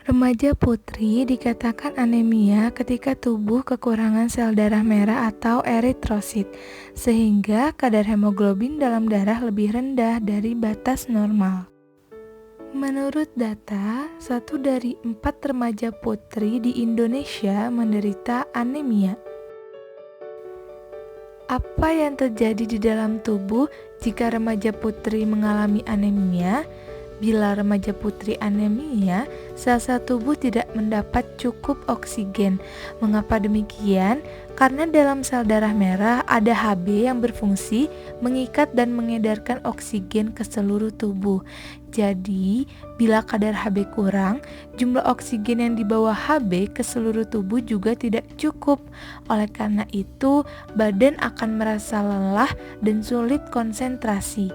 Remaja putri dikatakan anemia ketika tubuh kekurangan sel darah merah atau eritrosit, sehingga kadar hemoglobin dalam darah lebih rendah dari batas normal. Menurut data, 1 dari 4 remaja putri di Indonesia menderita anemia. Apa yang terjadi di dalam tubuh jika remaja putri mengalami anemia? Bila remaja putri anemia, sel-sel tubuh tidak mendapat cukup oksigen. Mengapa demikian? Karena dalam sel darah merah ada Hb yang berfungsi mengikat dan mengedarkan oksigen ke seluruh tubuh. Jadi, bila kadar Hb kurang, jumlah oksigen yang dibawa Hb ke seluruh tubuh juga tidak cukup. Oleh karena itu, badan akan merasa lelah dan sulit konsentrasi.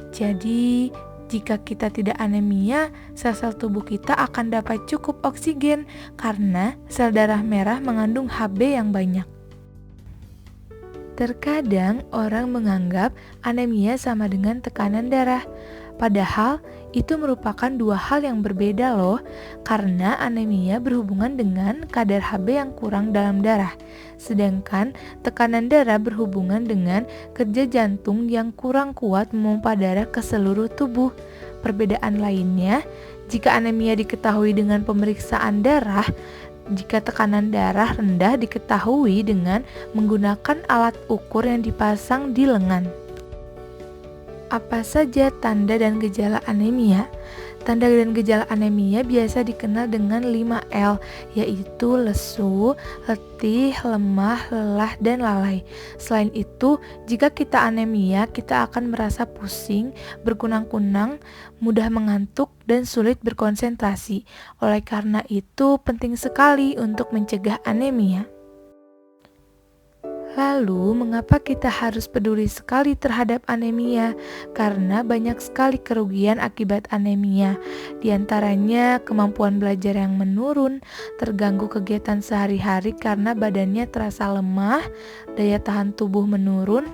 Jadi, jika kita tidak anemia, sel-sel tubuh kita akan dapat cukup oksigen karena sel darah merah mengandung Hb yang banyak. Terkadang orang menganggap anemia sama dengan tekanan darah. Padahal itu merupakan dua hal yang berbeda loh, karena anemia berhubungan dengan kadar Hb yang kurang dalam darah, sedangkan tekanan darah berhubungan dengan kerja jantung yang kurang kuat memompa darah ke seluruh tubuh. Perbedaan lainnya, jika anemia diketahui dengan pemeriksaan darah, jika tekanan darah rendah diketahui dengan menggunakan alat ukur yang dipasang di lengan. Apa saja tanda dan gejala anemia? Tanda dan gejala anemia biasa dikenal dengan 5L, yaitu lesu, letih, lemah, lelah, dan lalai. Selain itu, jika kita anemia, kita akan merasa pusing, berkunang-kunang, mudah mengantuk, dan sulit berkonsentrasi. Oleh karena itu, penting sekali untuk mencegah anemia. Lalu, mengapa kita harus peduli sekali terhadap anemia? Karena banyak sekali kerugian akibat anemia. Di antaranya, kemampuan belajar yang menurun, terganggu kegiatan sehari-hari karena badannya terasa lemah, daya tahan tubuh menurun,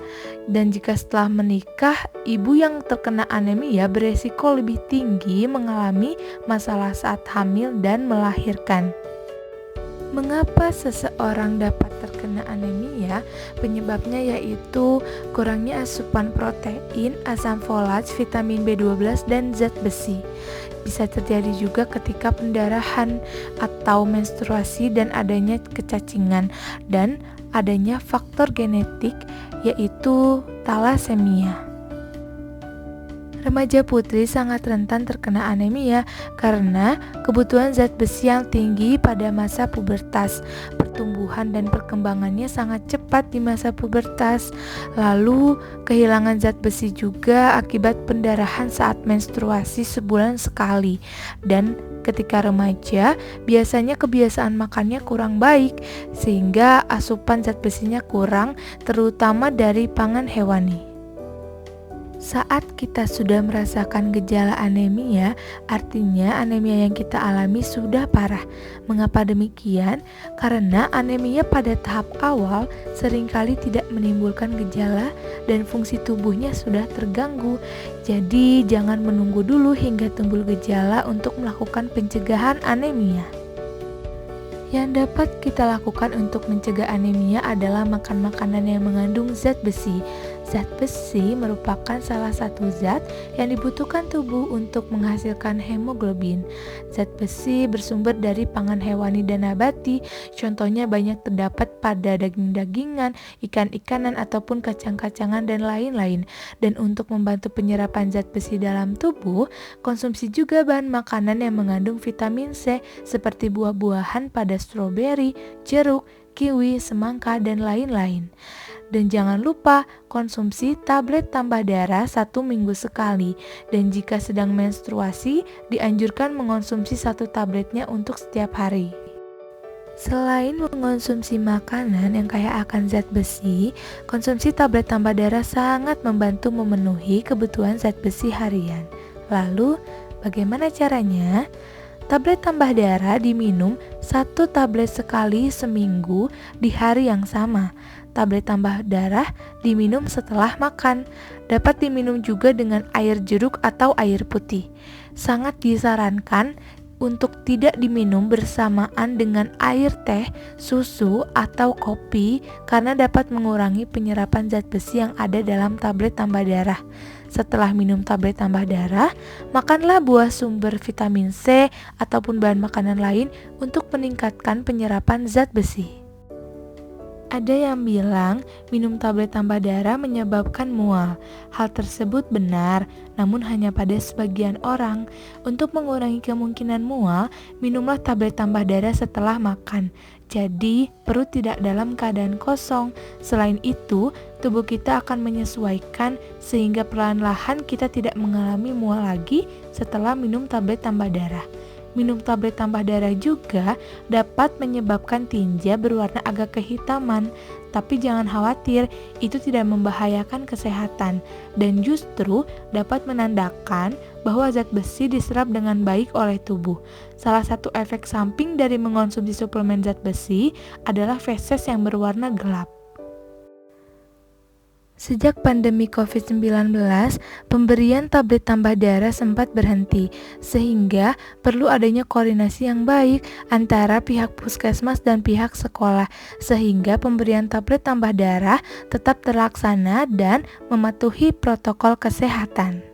dan jika setelah menikah, ibu yang terkena anemia beresiko lebih tinggi mengalami masalah saat hamil dan melahirkan. Mengapa seseorang dapat terkena anemia? Penyebabnya yaitu kurangnya asupan protein, asam folat, vitamin B12, dan zat besi. Bisa terjadi juga ketika pendarahan atau menstruasi dan adanya kecacingan, dan adanya faktor genetik yaitu talasemia. Remaja putri sangat rentan terkena anemia karena kebutuhan zat besi yang tinggi pada masa pubertas. Pertumbuhan dan perkembangannya sangat cepat di masa pubertas. Lalu, kehilangan zat besi juga akibat pendarahan saat menstruasi sebulan sekali. Dan ketika remaja, biasanya kebiasaan makannya kurang baik, sehingga asupan zat besinya kurang, terutama dari pangan hewani. Saat kita sudah merasakan gejala anemia, artinya anemia yang kita alami sudah parah. Mengapa demikian? Karena anemia pada tahap awal seringkali tidak menimbulkan gejala dan fungsi tubuhnya sudah terganggu. Jadi jangan menunggu dulu hingga timbul gejala untuk melakukan pencegahan anemia. Yang dapat kita lakukan untuk mencegah anemia adalah makan makanan yang mengandung zat besi. Zat besi merupakan salah satu zat yang dibutuhkan tubuh untuk menghasilkan hemoglobin. Zat besi bersumber dari pangan hewani dan nabati, contohnya banyak terdapat pada daging-dagingan, ikan-ikanan, ataupun kacang-kacangan dan lain-lain. Dan untuk membantu penyerapan zat besi dalam tubuh, konsumsi juga bahan makanan yang mengandung vitamin C seperti buah-buahan pada stroberi, jeruk, kiwi, semangka, dan lain-lain. Dan jangan lupa konsumsi tablet tambah darah 1 minggu sekali. Dan jika sedang menstruasi, dianjurkan mengonsumsi 1 tabletnya untuk setiap hari. Selain mengonsumsi makanan yang kaya akan zat besi, konsumsi tablet tambah darah sangat membantu memenuhi kebutuhan zat besi harian. Lalu, bagaimana caranya? Tablet tambah darah diminum 1 tablet sekali seminggu di hari yang sama. Tablet tambah darah diminum setelah makan. Dapat diminum juga dengan air jeruk atau air putih. Sangat disarankan untuk tidak diminum bersamaan dengan air teh, susu, atau kopi karena dapat mengurangi penyerapan zat besi yang ada dalam tablet tambah darah. Setelah minum tablet tambah darah, makanlah buah sumber vitamin C ataupun bahan makanan lain untuk meningkatkan penyerapan zat besi. Ada yang bilang minum tablet tambah darah menyebabkan mual. Hal tersebut benar, namun hanya pada sebagian orang. Untuk mengurangi kemungkinan mual, minumlah tablet tambah darah setelah makan. Jadi, perut tidak dalam keadaan kosong. Selain itu, tubuh kita akan menyesuaikan sehingga perlahan-lahan kita tidak mengalami mual lagi setelah minum tablet tambah darah. Minum tablet tambah darah juga dapat menyebabkan tinja berwarna agak kehitaman, tapi jangan khawatir, itu tidak membahayakan kesehatan dan justru dapat menandakan bahwa zat besi diserap dengan baik oleh tubuh. Salah satu efek samping dari mengonsumsi suplemen zat besi adalah feses yang berwarna gelap. Sejak pandemi COVID-19, pemberian tablet tambah darah sempat berhenti, sehingga perlu adanya koordinasi yang baik antara pihak puskesmas dan pihak sekolah, sehingga pemberian tablet tambah darah tetap terlaksana dan mematuhi protokol kesehatan.